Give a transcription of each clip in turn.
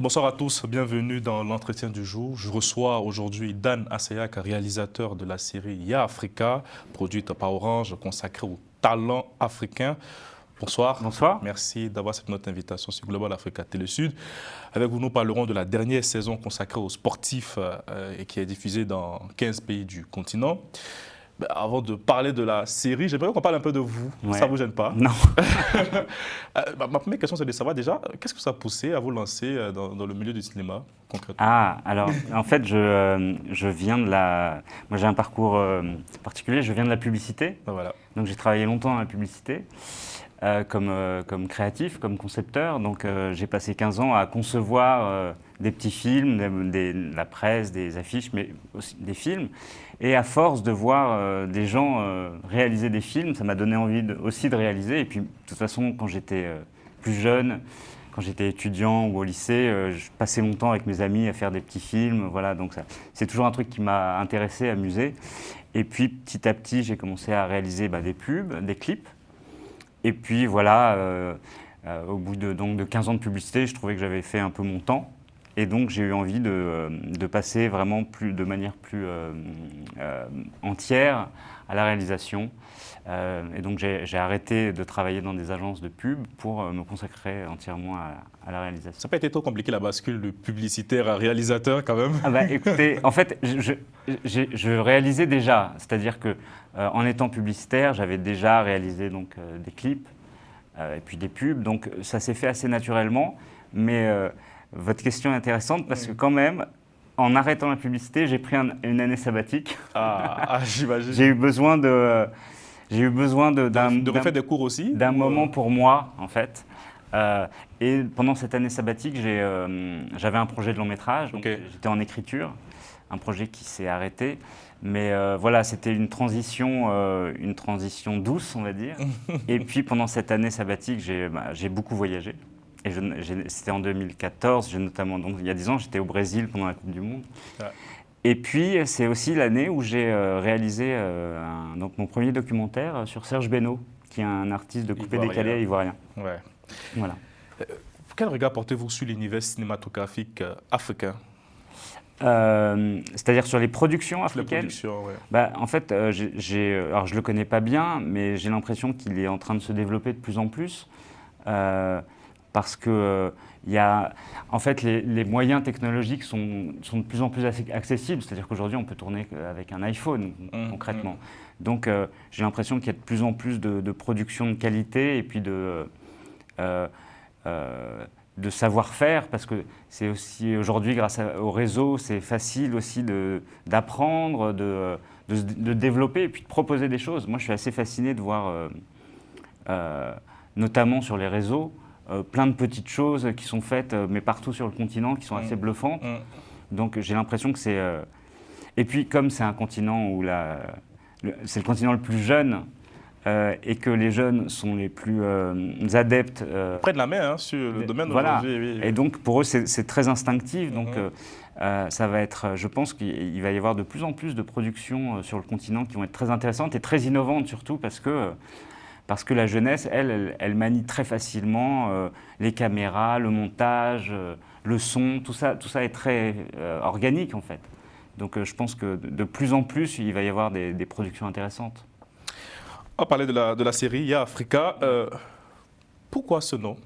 Bonsoir à tous, bienvenue dans l'entretien du jour. Je reçois aujourd'hui Dan Asseyak, réalisateur de la série Ya Africa, produite par Orange, consacrée aux talents africains. Bonsoir. Bonsoir. Merci d'avoir accepté notre invitation sur Global Africa Télé Sud. Avec vous, nous parlerons de la dernière saison consacrée aux sportifs et qui est diffusée dans 15 pays du continent. Avant de parler de la série, j'aimerais qu'on parle un peu de vous. Ouais. Ça ne vous gêne pas? Non. Ma première question, c'est de savoir déjà, qu'est-ce que ça a poussé à vous lancer dans le milieu du cinéma, concrètement? Ah, alors, en fait, je viens de la... Moi, j'ai un parcours particulier, je viens de la publicité. Voilà. Donc, j'ai travaillé longtemps dans la publicité comme créatif, comme concepteur. Donc, j'ai passé 15 ans à concevoir des petits films, la presse, des affiches, mais aussi des films. Et à force de voir des gens réaliser des films, ça m'a donné envie aussi de réaliser. Et puis, de toute façon, quand j'étais plus jeune, quand j'étais étudiant ou au lycée, je passais mon temps avec mes amis à faire des petits films. Voilà, donc c'est toujours un truc qui m'a intéressé, amusé. Et puis, petit à petit, j'ai commencé à réaliser des pubs, des clips. Et puis, voilà, au bout de 15 ans de publicité, je trouvais que j'avais fait un peu mon temps. Et donc, j'ai eu envie de passer vraiment de manière plus entière à la réalisation. Et donc, j'ai arrêté de travailler dans des agences de pub pour me consacrer entièrement à la réalisation. Ça n'a pas été trop compliqué la bascule de publicitaire à réalisateur quand même? Ah bah, écoutez, en fait, je réalisais déjà. C'est-à-dire que en étant publicitaire, j'avais déjà réalisé donc, des clips et puis des pubs. Donc, ça s'est fait assez naturellement. Mais votre question est intéressante parce que quand même, en arrêtant la publicité, j'ai pris une année sabbatique. J'imagine. J'ai eu besoin de refaire des cours aussi? D'un moment pour moi, en fait. Et pendant cette année sabbatique, j'avais un projet de long métrage. Okay. J'étais en écriture, un projet qui s'est arrêté. Mais voilà, c'était une transition douce, on va dire. Et puis pendant cette année sabbatique, j'ai beaucoup voyagé. Et c'était en 2014, notamment, donc il y a 10 ans, j'étais au Brésil pendant la Coupe du Monde. Ouais. Et puis, c'est aussi l'année où j'ai réalisé donc mon premier documentaire sur Serge Benoît, qui est un artiste de coupé-décalé ivoirien. Ouais. Voilà. Quel regard portez-vous sur l'univers cinématographique africain? C'est-à-dire sur les productions africaines? Les productions, ouais. En fait, alors je ne le connais pas bien, mais j'ai l'impression qu'il est en train de se développer de plus en plus. Parce que en fait, les moyens technologiques sont de plus en plus accessibles. C'est-à-dire qu'aujourd'hui, on peut tourner avec un iPhone, concrètement. Donc, j'ai l'impression qu'il y a de plus en plus de production de qualité et puis de savoir-faire, parce que c'est aussi aujourd'hui, grâce au réseau, c'est facile aussi d'apprendre, de développer et puis de proposer des choses. Moi, je suis assez fasciné de voir, notamment sur les réseaux, plein de petites choses qui sont faites, mais partout sur le continent, qui sont assez bluffantes. Donc j'ai l'impression que c'est... Et puis comme c'est un continent où c'est le continent le plus jeune, et que les jeunes sont les plus adeptes... Près de la main, sur le domaine voilà. aujourd'hui. Oui. Et donc pour eux, c'est très instinctif. Donc ça va être... Je pense qu'il va y avoir de plus en plus de productions sur le continent qui vont être très intéressantes et très innovantes surtout parce que la jeunesse, elle manie très facilement les caméras, le montage, le son, tout ça est très organique en fait. Donc je pense que de plus en plus, il va y avoir des productions intéressantes. On va parler de la série Ya Africa. Pourquoi ce nom?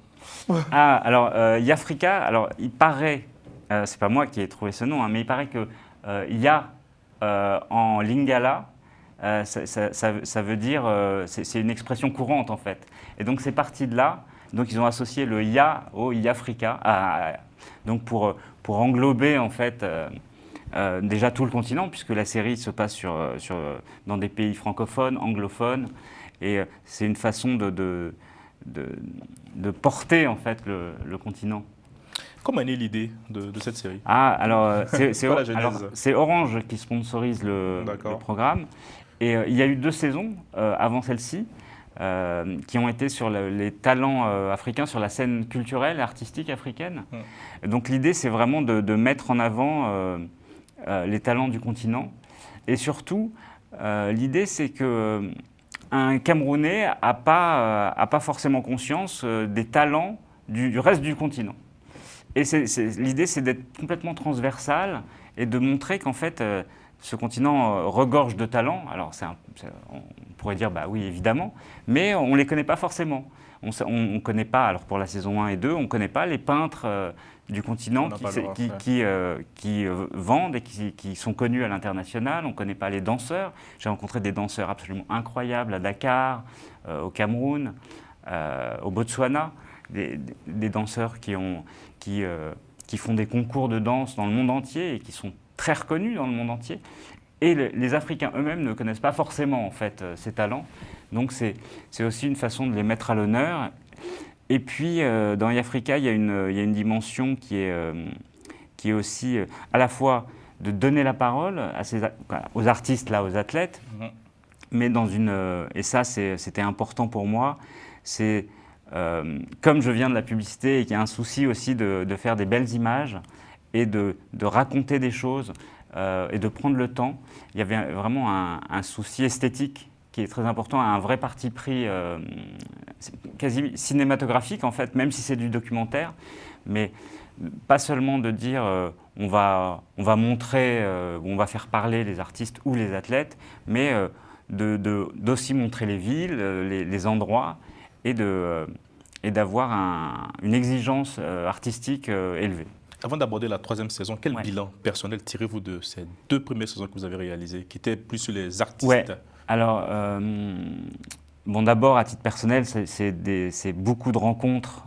Alors Ya Africa, alors il paraît, c'est pas moi qui ai trouvé ce nom, mais il paraît que Ya en lingala, ça veut dire, c'est une expression courante en fait. Et donc c'est parti de là. Donc ils ont associé le Ya au Yafrika, donc pour englober en fait déjà tout le continent, puisque la série se passe dans des pays francophones, anglophones, et c'est une façon de porter en fait le continent. Comment est née l'idée de cette série? Alors c'est Orange qui sponsorise le programme. Et il y a eu 2 saisons avant celle-ci qui ont été sur les talents africains, sur la scène culturelle et artistique africaine. Donc l'idée, c'est vraiment de mettre en avant les talents du continent. Et surtout, l'idée, c'est qu'un Camerounais n'a pas forcément conscience des talents du reste du continent. Et l'idée, c'est d'être complètement transversal et de montrer qu'en fait, ce continent regorge de talents. Alors, on pourrait dire, bah oui, évidemment, mais on ne les connaît pas forcément. On ne connaît pas, alors pour la saison 1 et 2, on ne connaît pas les peintres du continent qui vendent et qui sont connus à l'international. On ne connaît pas les danseurs. J'ai rencontré des danseurs absolument incroyables à Dakar, au Cameroun, au Botswana, des danseurs qui font des concours de danse dans le monde entier et qui sont très reconnus dans le monde entier. Et les Africains eux-mêmes ne connaissent pas forcément en fait, ces talents. Donc c'est aussi une façon de les mettre à l'honneur. Et puis dans Yafrika, il y a une dimension qui est aussi à la fois de donner la parole aux artistes, là, aux athlètes, mais et ça c'était important pour moi, c'est comme je viens de la publicité et qu'il y a un souci aussi de faire des belles images et de raconter des choses et de prendre le temps, il y avait vraiment un souci esthétique qui est très important, un vrai parti pris quasi cinématographique en fait, même si c'est du documentaire, mais pas seulement de dire on va montrer, on va faire parler les artistes ou les athlètes, mais d'aussi montrer les villes, les endroits et d'avoir une exigence artistique élevée. Avant d'aborder la 3e saison, quel bilan personnel tirez-vous de ces 2 premières saisons que vous avez réalisées, qui étaient plus sur les artistes? Alors, d'abord, à titre personnel, c'est beaucoup de rencontres,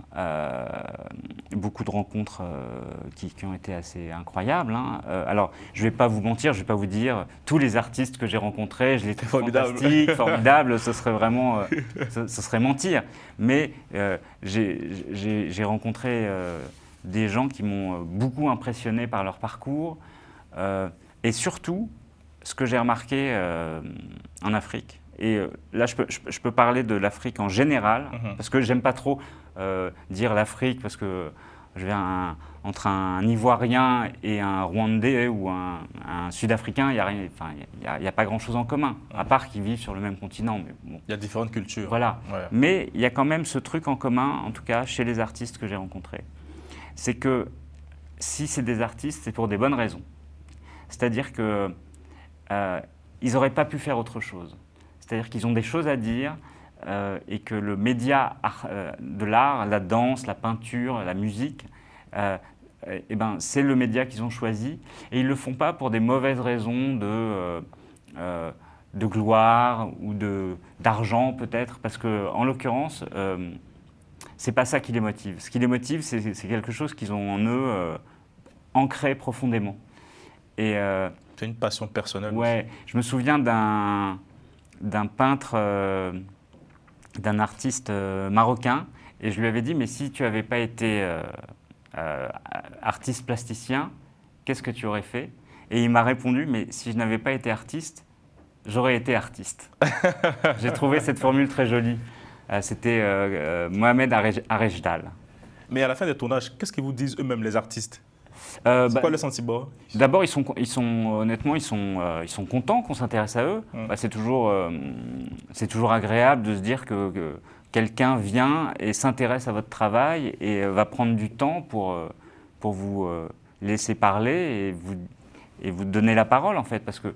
qui ont été assez incroyables. Alors, je ne vais pas vous mentir, je ne vais pas vous dire tous les artistes que j'ai rencontrés, je les trouve fantastiques, formidables, ce serait vraiment, ce serait mentir. Mais j'ai rencontré des gens qui m'ont beaucoup impressionné par leur parcours et surtout, ce que j'ai remarqué en Afrique, et là je peux parler de l'Afrique en général, parce que j'aime pas trop dire l'Afrique, parce que je viens entre un Ivoirien et un Rwandais ou un Sud-Africain, il n'y a pas grand-chose en commun, à part qu'ils vivent sur le même continent. Mais bon. Il y a différentes cultures. Voilà, mais il y a quand même ce truc en commun, en tout cas chez les artistes que j'ai rencontrés, c'est que si c'est des artistes, c'est pour des bonnes raisons. C'est-à-dire que ils n'auraient pas pu faire autre chose. C'est-à-dire qu'ils ont des choses à dire et que le média de l'art, la danse, la peinture, la musique, c'est le média qu'ils ont choisi. Et ils ne le font pas pour des mauvaises raisons de gloire ou d'argent peut-être, parce qu'en l'occurrence, ce n'est pas ça qui les motive. Ce qui les motive, c'est quelque chose qu'ils ont en eux ancré profondément. Et c'est une passion personnelle. Ouais, je me souviens d'un peintre, d'un artiste marocain, et je lui avais dit, mais si tu n'avais pas été artiste plasticien, qu'est-ce que tu aurais fait? Et il m'a répondu, mais si je n'avais pas été artiste, j'aurais été artiste. J'ai trouvé cette formule très jolie. C'était Mohamed Arejdal. Mais à la fin des tournages, qu'est-ce qu'ils vous disent eux-mêmes, les artistes? C'est quoi le sentiment? D'abord, honnêtement, ils sont contents qu'on s'intéresse à eux. C'est toujours agréable de se dire que quelqu'un vient et s'intéresse à votre travail et va prendre du temps pour vous laisser parler et vous donner la parole, en fait. Parce que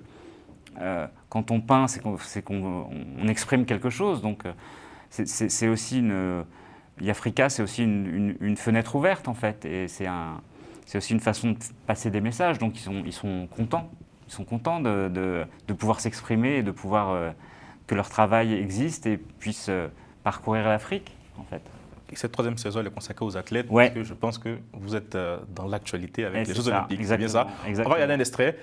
quand on peint, c'est qu'on exprime quelque chose. Donc, c'est aussi Yafrika, c'est aussi une fenêtre ouverte, en fait. Et c'est aussi une façon de passer des messages, donc ils sont contents. Ils sont contents de pouvoir s'exprimer et de pouvoir que leur travail existe et puisse parcourir l'Afrique, en fait. Et cette 3e saison, elle est consacrée aux athlètes, parce que je pense que vous êtes dans l'actualité avec les Jeux ça, Olympiques. C'est bien ça. Exactement. On va regarder un extrait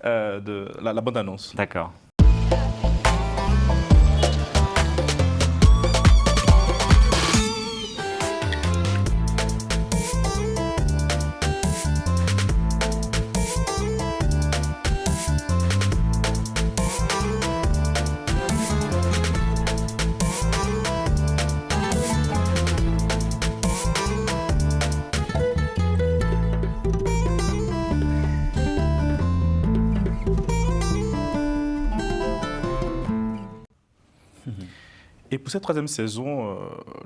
de la bande-annonce. D'accord. Et pour cette troisième saison,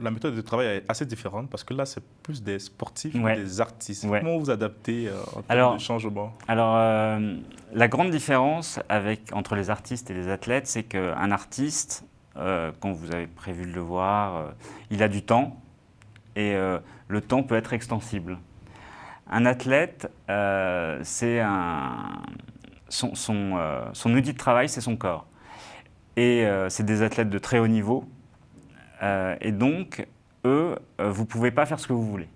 la méthode de travail est assez différente parce que là, c'est plus des sportifs que des artistes. Ouais. Comment vous adaptez en termes de changement? Alors, la grande différence entre les artistes et les athlètes, c'est qu'un artiste, quand vous avez prévu de le voir, il a du temps et le temps peut être extensible. Un athlète, son outil de travail, c'est son corps. Et c'est des athlètes de très haut niveau. Et donc, eux, vous ne pouvez pas faire ce que vous voulez.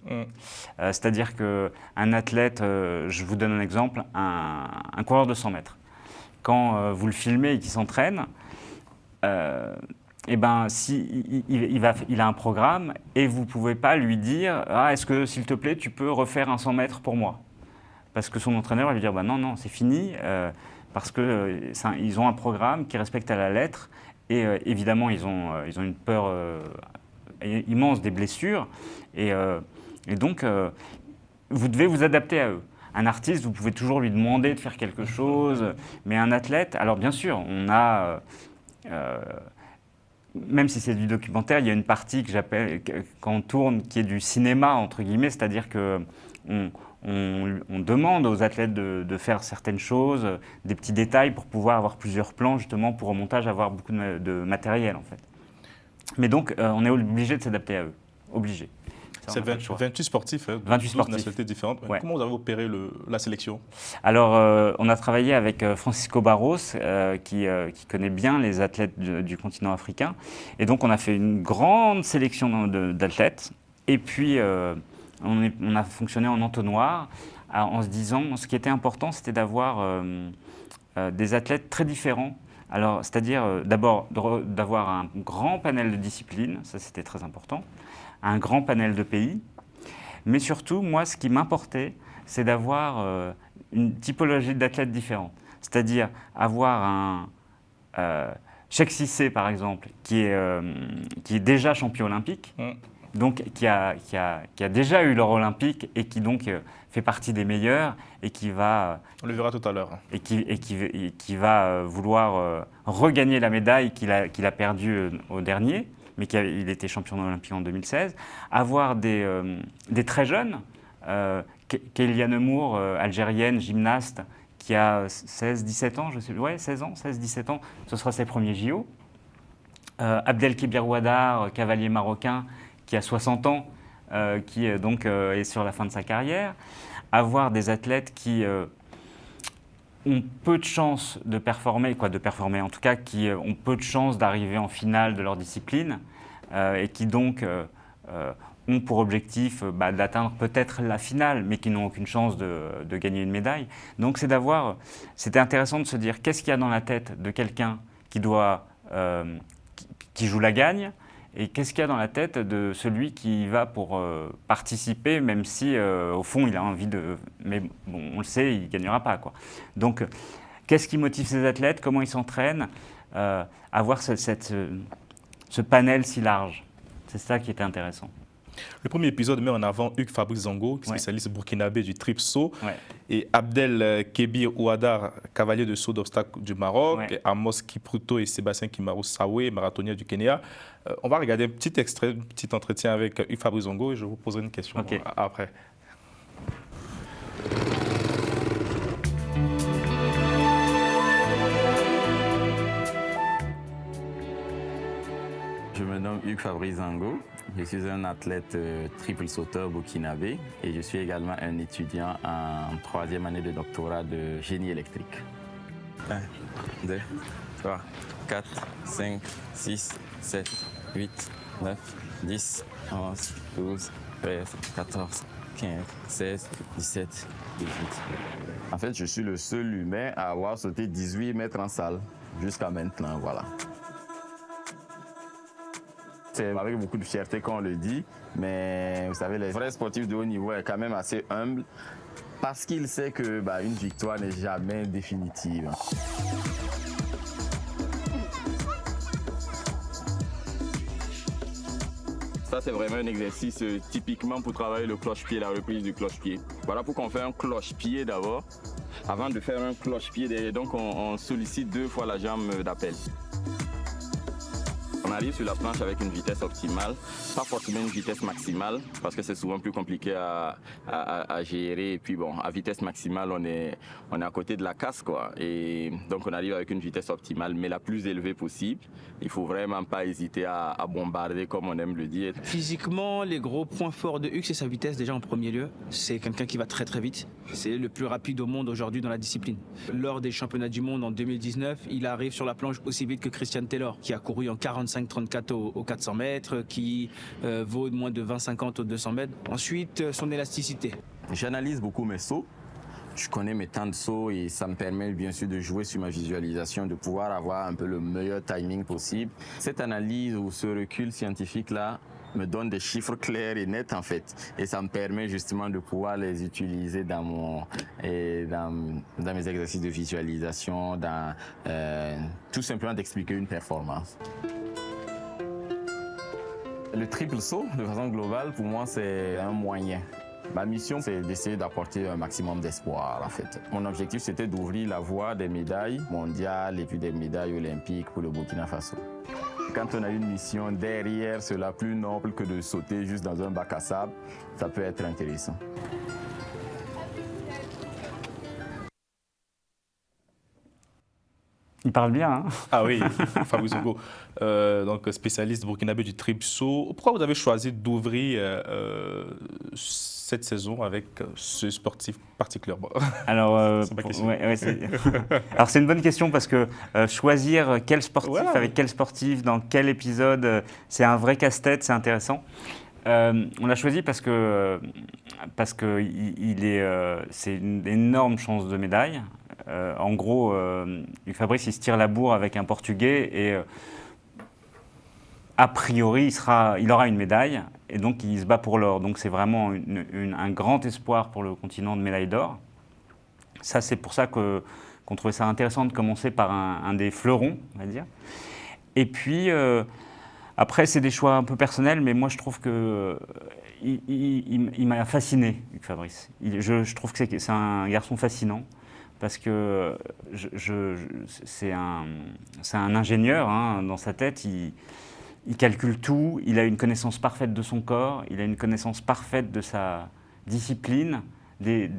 C'est-à-dire qu'un athlète, je vous donne un exemple, un coureur de 100 mètres. Quand vous le filmez et qu'il s'entraîne, il a un programme et vous ne pouvez pas lui dire « Ah, est-ce que, s'il te plaît, tu peux refaire un 100 mètres pour moi ?» Parce que son entraîneur va lui dire bah, « Non, non, c'est fini. » Parce qu'ils ont un programme qui respecte à la lettre et évidemment ils ont une peur immense des blessures et donc vous devez vous adapter à eux. Un artiste, vous pouvez toujours lui demander de faire quelque chose, mais un athlète, alors bien sûr, on a, même si c'est du documentaire, il y a une partie que j'appelle, quand on tourne, qui est du cinéma, entre guillemets, c'est-à-dire que on demande aux athlètes de faire certaines choses, des petits détails pour pouvoir avoir plusieurs plans, justement, pour au montage avoir beaucoup de matériel, en fait. Mais donc, on est obligé de s'adapter à eux. Obligé. C'est 28 sportifs, 28 sportifs. Nationalités différentes. Ouais. Comment vous avez opéré la sélection? Alors, on a travaillé avec Francisco Barros, qui connaît bien les athlètes du continent africain. Et donc, on a fait une grande sélection d'athlètes. Et puis, on a fonctionné en entonnoir en se disant, ce qui était important, c'était d'avoir des athlètes très différents. Alors, c'est-à-dire d'abord d'avoir un grand panel de disciplines, ça c'était très important, un grand panel de pays, mais surtout, moi, ce qui m'importait, c'est d'avoir une typologie d'athlètes différents. C'est-à-dire avoir un Cheikh Cissé, par exemple, qui est déjà champion olympique, donc qui a déjà eu l'or olympique et qui donc fait partie des meilleurs et qui va... On le verra tout à l'heure. Et qui va vouloir regagner la médaille qu'il a perdue au dernier, mais il était champion olympique en 2016. Avoir des très jeunes, Kéliane Moore, algérienne, gymnaste, qui a 16-17 ans, je sais, ouais, 16 ans, 16-17 ans, ce sera ses premiers JO. Abdelkébir Ouaddar, cavalier marocain, qui a 60 ans, qui donc est sur la fin de sa carrière. Avoir des athlètes qui ont peu de chances de performer, en tout cas qui ont peu de chances d'arriver en finale de leur discipline et qui donc ont pour objectif d'atteindre peut-être la finale, mais qui n'ont aucune chance de gagner une médaille. Donc c'était intéressant de se dire qu'est-ce qu'il y a dans la tête de quelqu'un qui joue la gagne, et qu'est-ce qu'il y a dans la tête de celui qui va pour participer, même si au fond il a envie de... Mais bon, on le sait, il ne gagnera pas, quoi. Donc, qu'est-ce qui motive ces athlètes? Comment ils s'entraînent? Avoir ce panel si large. C'est ça qui était intéressant. Le premier épisode met en avant Hugues Fabrice Zango, spécialiste burkinabé du triple saut, et Abdelkébir Ouaddar, cavalier de saut d'obstacles du Maroc, et Amos Kipruto et Sébastien Kimaru Sawé, marathonnier du Kenya. On va regarder un petit extrait, un petit entretien avec Hugues Fabrice Zango et je vous poserai une question après. Je me nomme Hugues Fabrice Zango. Je suis un athlète triple sauteur burkinabé et je suis également un étudiant en 3e année de doctorat de génie électrique. 1, 2, 3, 4, 5, 6, 7, 8, 9, 10, 11, 12, 13, 14, 15, 16, 17, 18. En fait, je suis le seul humain à avoir sauté 18 mètres en salle jusqu'à maintenant, voilà. C'est avec beaucoup de fierté qu'on le dit, mais vous savez, les vrais sportifs de haut niveau sont quand même assez humbles parce qu'ils savent que une victoire n'est jamais définitive. Ça, c'est vraiment un exercice typiquement pour travailler le cloche-pied, la reprise du cloche-pied. Voilà pourquoi on fait un cloche-pied d'abord. Avant de faire un cloche-pied, donc on sollicite 2 fois la jambe d'appel. On arrive sur la planche avec une vitesse optimale, pas forcément une vitesse maximale, parce que c'est souvent plus compliqué à gérer. Et puis bon, à vitesse maximale, on est à côté de la casse, quoi. Et donc on arrive avec une vitesse optimale, mais la plus élevée possible. Il faut vraiment pas hésiter à bombarder, comme on aime le dire. Physiquement, les gros points forts de Hugues, c'est sa vitesse déjà en premier lieu. C'est quelqu'un qui va très très vite. C'est le plus rapide au monde aujourd'hui dans la discipline. Lors des championnats du monde en 2019, il arrive sur la planche aussi vite que Christian Taylor, qui a couru en 45-34 aux 400 mètres, qui vaut moins de 20-50 aux 200 mètres. Ensuite, son élasticité. J'analyse beaucoup mes sauts. Je connais mes temps de saut et ça me permet bien sûr de jouer sur ma visualisation, de pouvoir avoir un peu le meilleur timing possible. Cette analyse ou ce recul scientifique-là me donne des chiffres clairs et nets en fait. Et ça me permet justement de pouvoir les utiliser dans mes exercices de visualisation, tout simplement d'expliquer une performance. Le triple saut, de façon globale, pour moi, c'est un moyen. Ma mission, c'est d'essayer d'apporter un maximum d'espoir, en fait. Mon objectif, c'était d'ouvrir la voie des médailles mondiales et puis des médailles olympiques pour le Burkina Faso. Quand on a une mission derrière, cela plus noble que de sauter juste dans un bac à sable, ça peut être intéressant. Il parle bien, hein? Ah oui, Fabrice Ngo, donc spécialiste burkinabé du triple saut. Pourquoi vous avez choisi d'ouvrir cette saison avec ce sportif particulièrement? Alors, alors c'est une bonne question parce que choisir quel sportif, avec quel sportif, dans quel épisode, c'est un vrai casse-tête, c'est intéressant. On l'a choisi parce que c'est une énorme chance de médaille. En gros, Fabrice, il se tire la bourre avec un Portugais et a priori, il aura une médaille et donc il se bat pour l'or. Donc c'est vraiment un grand espoir pour le continent de médaille d'or. Ça, c'est pour ça qu'on trouvait ça intéressant de commencer par un des fleurons, on va dire. Et puis, après, c'est des choix un peu personnels, mais moi, je trouve que il m'a fasciné, Fabrice. Je trouve que c'est un garçon fascinant. Parce que c'est un ingénieur, hein, dans sa tête, il calcule tout, il a une connaissance parfaite de son corps, il a une connaissance parfaite de sa discipline, des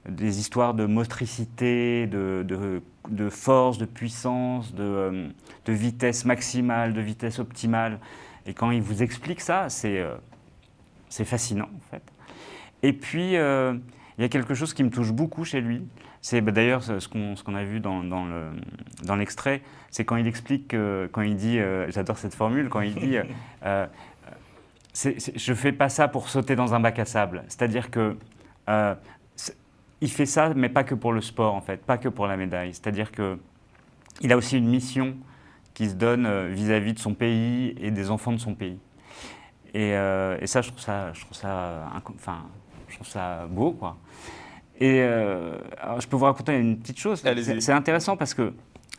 histoires de motricité, de force, de puissance, de vitesse maximale, de vitesse optimale. Et quand il vous explique ça, c'est fascinant en fait. Et puis, il y a quelque chose qui me touche beaucoup chez lui. C'est d'ailleurs ce qu'on a vu dans l'extrait, c'est quand il explique, quand il dit, j'adore cette formule, quand il dit je ne fais pas ça pour sauter dans un bac à sable. C'est-à-dire que il fait ça, mais pas que pour le sport, en fait, pas que pour la médaille. C'est-à-dire qu'il a aussi une mission qui se donne vis-à-vis de son pays et des enfants de son pays. Et ça, je trouve ça beau, quoi. Et alors, je peux vous raconter une petite chose. C'est intéressant parce que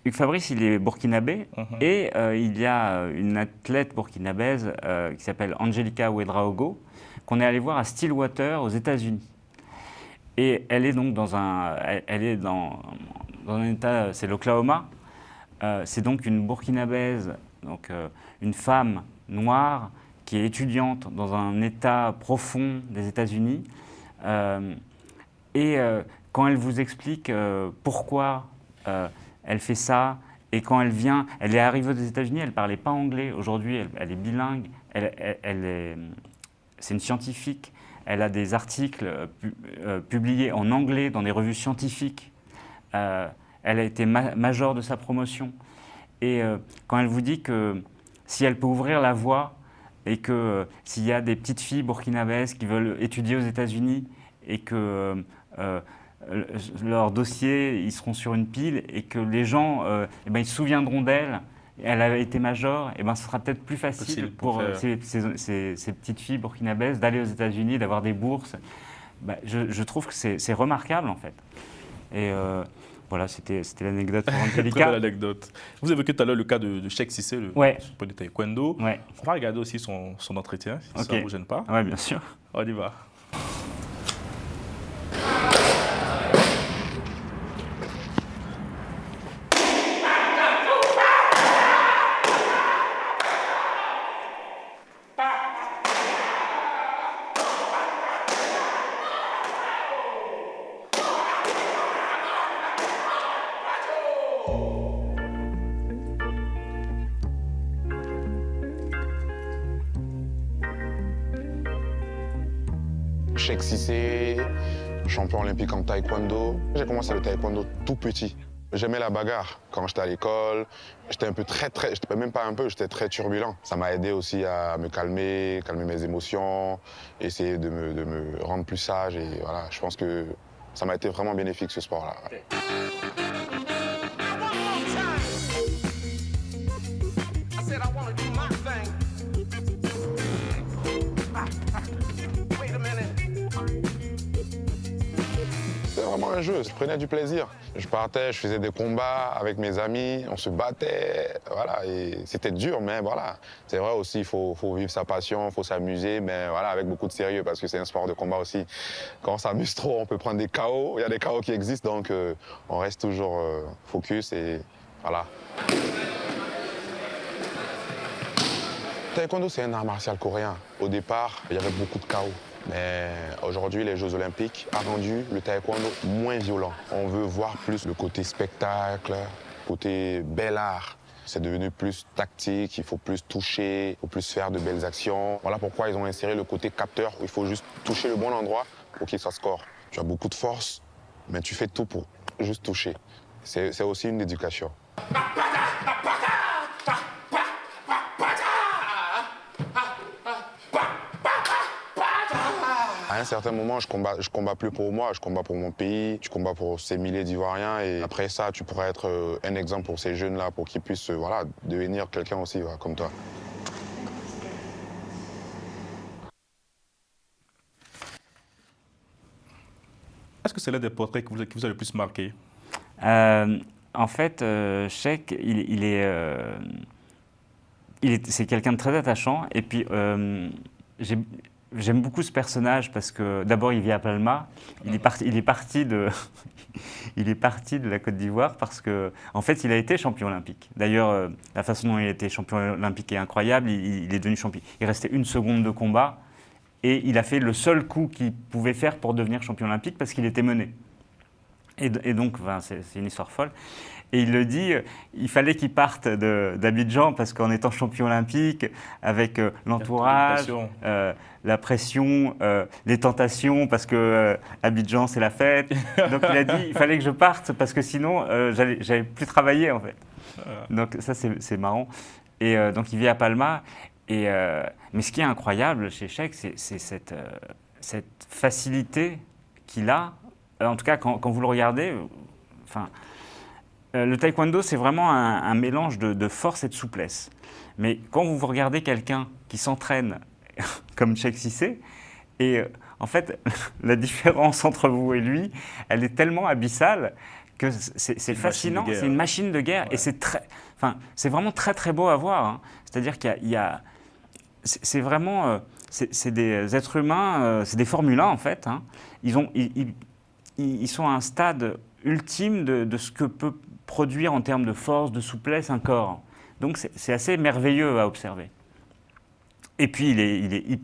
Hugues Fabrice, il est burkinabé et il y a une athlète burkinabèse qui s'appelle Angelica Ouedraogo qu'on est allé voir à Stillwater aux États-Unis. Et elle est donc dans un état, c'est l'Oklahoma. C'est donc une burkinabèse, donc une femme noire qui est étudiante dans un état profond des États-Unis. Et quand elle vous explique pourquoi elle fait ça, et quand elle est arrivée aux États-Unis, elle ne parlait pas anglais. Aujourd'hui, elle est bilingue, c'est une scientifique. Elle a des articles publiés en anglais dans des revues scientifiques. Elle a été major de sa promotion. Et quand elle vous dit que si elle peut ouvrir la voie et que s'il y a des petites filles burkinabèses qui veulent étudier aux États-Unis et que leurs dossiers ils seront sur une pile et que les gens ils se souviendront d'elle, elle a été major, ce sera peut-être plus facile pour ces petites filles burkinabèses d'aller aux États-Unis, d'avoir des bourses. Je trouve que c'est remarquable en fait. Et voilà, c'était l'anecdote pour Angelica. Très belle anecdote. Vous évoquez tout à l'heure le cas de Cheikh Cissé, le champion de taekwondo. Ouais. On va regarder aussi son entretien, si ça ne vous gêne pas. Oui, bien sûr. On y va. Cheikh Cissé, champion olympique en taekwondo. J'ai commencé le taekwondo tout petit. J'aimais la bagarre quand j'étais à l'école. J'étais un peu j'étais même pas un peu, j'étais très turbulent. Ça m'a aidé aussi à me calmer mes émotions, essayer de me rendre plus sage. Et voilà, je pense que ça m'a été vraiment bénéfique ce sport-là. C'était vraiment un jeu, je prenais du plaisir. Je partais, je faisais des combats avec mes amis, on se battait, voilà, et c'était dur, mais voilà. C'est vrai aussi, il faut vivre sa passion, il faut s'amuser, mais voilà, avec beaucoup de sérieux, parce que c'est un sport de combat aussi. Quand on s'amuse trop, on peut prendre des KO, il y a des KO qui existent, donc on reste toujours focus et voilà. Taekwondo, c'est un art martial coréen. Au départ, il y avait beaucoup de KO. Mais aujourd'hui, les Jeux Olympiques ont rendu le taekwondo moins violent. On veut voir plus le côté spectacle, côté bel art. C'est devenu plus tactique, il faut plus toucher, il faut plus faire de belles actions. Voilà pourquoi ils ont inséré le côté capteur, où il faut juste toucher le bon endroit pour qu'il soit score. Tu as beaucoup de force, mais tu fais tout pour juste toucher. C'est aussi une éducation. À un certain moment, je combats plus pour moi, je combats pour mon pays, je combats pour ces milliers d'Ivoiriens. Et après ça, tu pourrais être un exemple pour ces jeunes-là, pour qu'ils puissent voilà, devenir quelqu'un aussi voilà, comme toi. Est-ce que c'est l'un des portraits qui vous a le plus marqué? En fait, Cheikh, c'est quelqu'un de très attachant. Et puis, j'aime beaucoup ce personnage parce que d'abord il vit à Palma. Il est parti de la Côte d'Ivoire parce que en fait il a été champion olympique. D'ailleurs la façon dont il a été champion olympique est incroyable. Il est devenu champion. Il restait 1 seconde de combat et il a fait le seul coup qu'il pouvait faire pour devenir champion olympique parce qu'il était mené. Et donc c'est une histoire folle. Et il le dit, il fallait qu'il parte d'Abidjan parce qu'en étant champion olympique, avec l'entourage, la pression, les tentations, parce que Abidjan c'est la fête. Donc il a dit, il fallait que je parte parce que sinon j'allais plus travailler en fait. Donc ça c'est marrant. Et donc il vit à Palma. Mais ce qui est incroyable chez Cheikh, c'est cette facilité qu'il a. En tout cas, quand vous le regardez, le taekwondo, c'est vraiment un mélange de force et de souplesse. Mais quand vous regardez quelqu'un qui s'entraîne comme Cheikh Cissé, et en fait, la différence entre vous et lui, elle est tellement abyssale que c'est fascinant. C'est une machine de guerre. Ouais. Et c'est vraiment très, très beau à voir. Hein. C'est-à-dire c'est vraiment... c'est des êtres humains, c'est des Formule 1, en fait. Hein. Ils sont à un stade ultime de ce que peut produire en termes de force, de souplesse un corps. Donc c'est assez merveilleux à observer. Et puis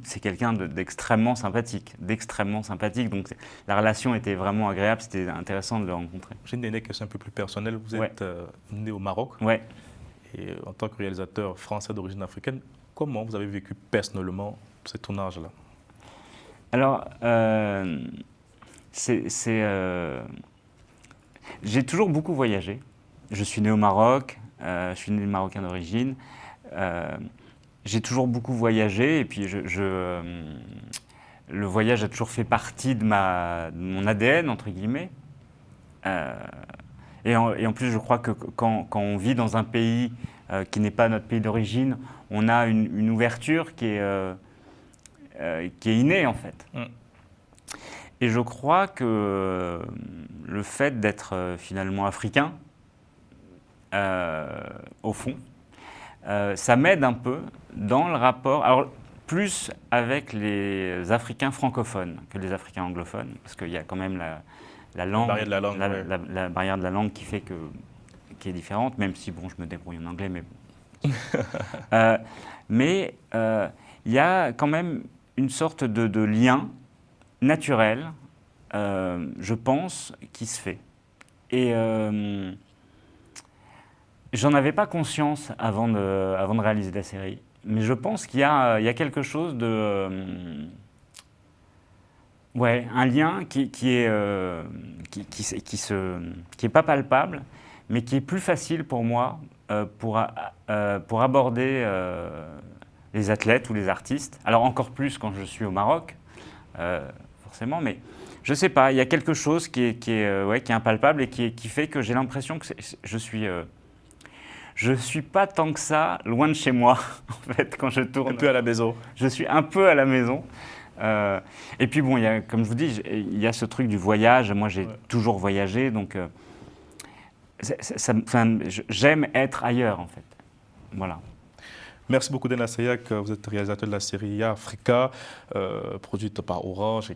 c'est quelqu'un d'extrêmement sympathique, donc la relation était vraiment agréable, c'était intéressant de le rencontrer. J'ai une dernière question un peu plus personnelle. Vous êtes né au Maroc. Ouais. Et en tant que réalisateur français d'origine africaine, comment vous avez vécu personnellement ce tournage-là? Alors, j'ai toujours beaucoup voyagé. Je suis né au Maroc, je suis né marocain d'origine. J'ai toujours beaucoup voyagé et puis le voyage a toujours fait partie de mon ADN, entre guillemets. Et en plus, je crois que quand on vit dans un pays qui n'est pas notre pays d'origine, on a une ouverture qui est innée, en fait. Et je crois que le fait d'être finalement africain, au fond, ça m'aide un peu dans le rapport, alors plus avec les Africains francophones que les Africains anglophones, parce qu'il y a quand même la langue, la barrière de la langue qui est différente, même si bon, je me débrouille en anglais, mais bon. Mais il y a quand même une sorte de lien naturel, je pense, qui se fait. Et j'en avais pas conscience avant de réaliser la série, mais je pense qu'il y a quelque chose Ouais, un lien qui est pas palpable, mais qui est plus facile pour moi pour aborder les athlètes ou les artistes. Alors encore plus quand je suis au Maroc, forcément, mais je sais pas, il y a quelque chose qui est impalpable et qui fait que j'ai l'impression que je suis pas tant que ça loin de chez moi, en fait, quand je tourne. Un peu à la maison. Je suis un peu à la maison. Et puis bon, comme je vous dis, il y a ce truc du voyage. Moi, j'ai toujours voyagé, donc j'aime être ailleurs, en fait. Voilà. Merci beaucoup, Dena Sayak. Vous êtes réalisateur de la série Africa, produite par Orange,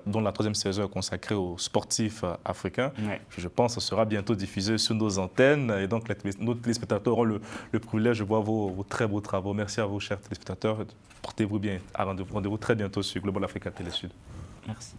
dont la 3e saison est consacrée aux sportifs africains. Ouais. Je pense que ce sera bientôt diffusé sur nos antennes. Et donc, nos téléspectateurs auront le privilège de voir vos très beaux travaux. Merci à vous, chers téléspectateurs. Portez-vous bien. Rendez-vous très bientôt sur Global Africa Télé Sud. Merci.